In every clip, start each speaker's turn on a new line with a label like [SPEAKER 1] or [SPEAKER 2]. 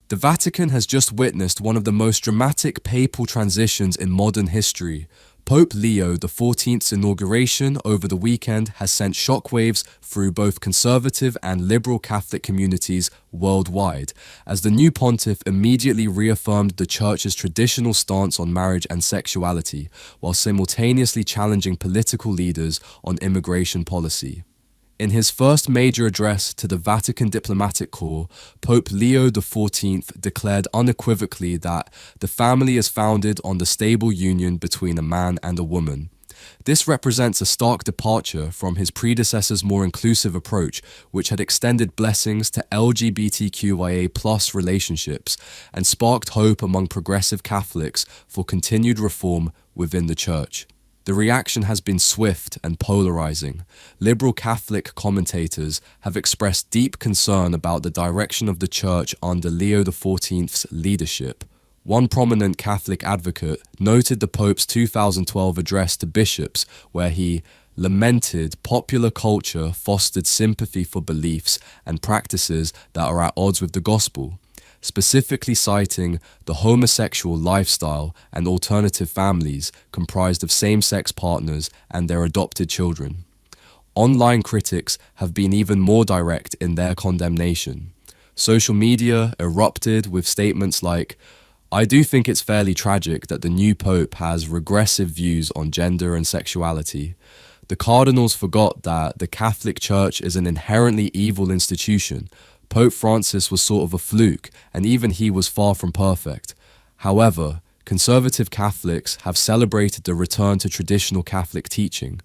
[SPEAKER 1] The Vatican has just witnessed one of the most dramatic papal transitions in modern history. Pope Leo XIV's inauguration over the weekend has sent shockwaves through both conservative and liberal Catholic communities worldwide, as the new pontiff immediately reaffirmed the Church's traditional stance on marriage and sexuality, while simultaneously challenging political leaders on immigration policy. In his first major address to the Vatican Diplomatic Corps, Pope Leo XIV declared unequivocally that the family is founded on the stable union between a man and a woman. This represents a stark departure from his predecessor's more inclusive approach, which had extended blessings to LGBTQIA+ relationships and sparked hope among progressive Catholics for continued reform within the Church. The reaction has been swift and polarizing. Liberal Catholic commentators have expressed deep concern about the direction of the Church under Leo XIV's leadership. One prominent Catholic advocate noted the Pope's 2012 address to bishops, where he lamented popular culture fostered sympathy for beliefs and practices that are at odds with the gospel, specifically citing the homosexual lifestyle and alternative families comprised of same-sex partners and their adopted children. Online critics have been even more direct in their condemnation. Social media erupted with statements like, "I do think it's fairly tragic that the new pope has regressive views on gender and sexuality. The cardinals forgot that the Catholic Church is an inherently evil institution. Pope Francis was sort of a fluke, and even he was far from perfect. However, conservative Catholics have celebrated the return to traditional Catholic teaching.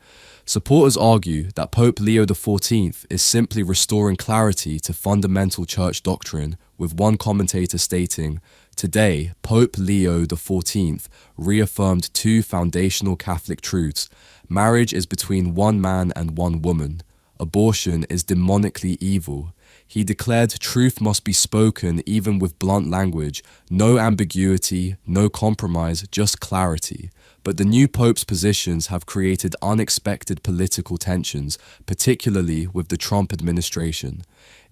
[SPEAKER 1] Supporters argue that Pope Leo XIV is simply restoring clarity to fundamental church doctrine, with one commentator stating, "Today, Pope Leo XIV reaffirmed two foundational Catholic truths. Marriage is between one man and one woman. Abortion is demonically evil. He declared truth must be spoken even with blunt language, no ambiguity, no compromise, just clarity. But the new Pope's positions have created unexpected political tensions, particularly with the Trump administration.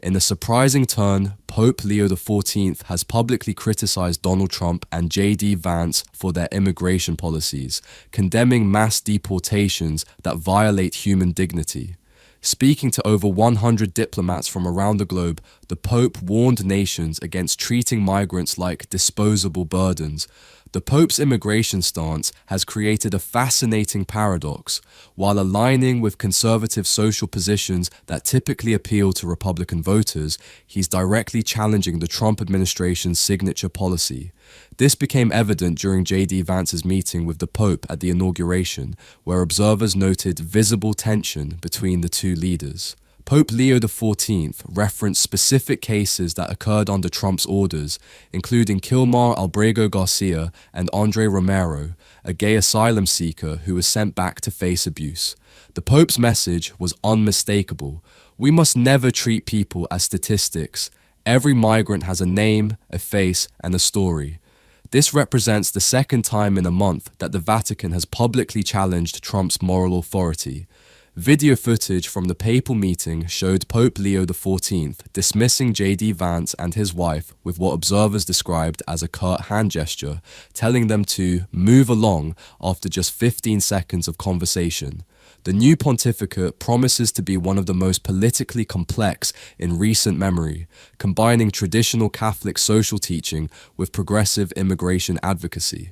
[SPEAKER 1] In a surprising turn, Pope Leo XIV has publicly criticized Donald Trump and J.D. Vance for their immigration policies, condemning mass deportations that violate human dignity. Speaking to over 100 diplomats from around the globe, the Pope warned nations against treating migrants like disposable burdens. The Pope's immigration stance has created a fascinating paradox. While aligning with conservative social positions that typically appeal to Republican voters, he's directly challenging the Trump administration's signature policy. This became evident during J.D. Vance's meeting with the Pope at the inauguration, where observers noted visible tension between the two leaders. Pope Leo XIV referenced specific cases that occurred under Trump's orders, including Kilmar Albrego Garcia and Andre Romero, a gay asylum seeker who was sent back to face abuse. The Pope's message was unmistakable. We must never treat people as statistics. Every migrant has a name, a face, and a story. This represents the second time in a month that the Vatican has publicly challenged Trump's moral authority. Video footage from the papal meeting showed Pope Leo XIV dismissing J.D. Vance and his wife with what observers described as a curt hand gesture, telling them to move along after just 15 seconds of conversation. The new pontificate promises to be one of the most politically complex in recent memory, combining traditional Catholic social teaching with progressive immigration advocacy.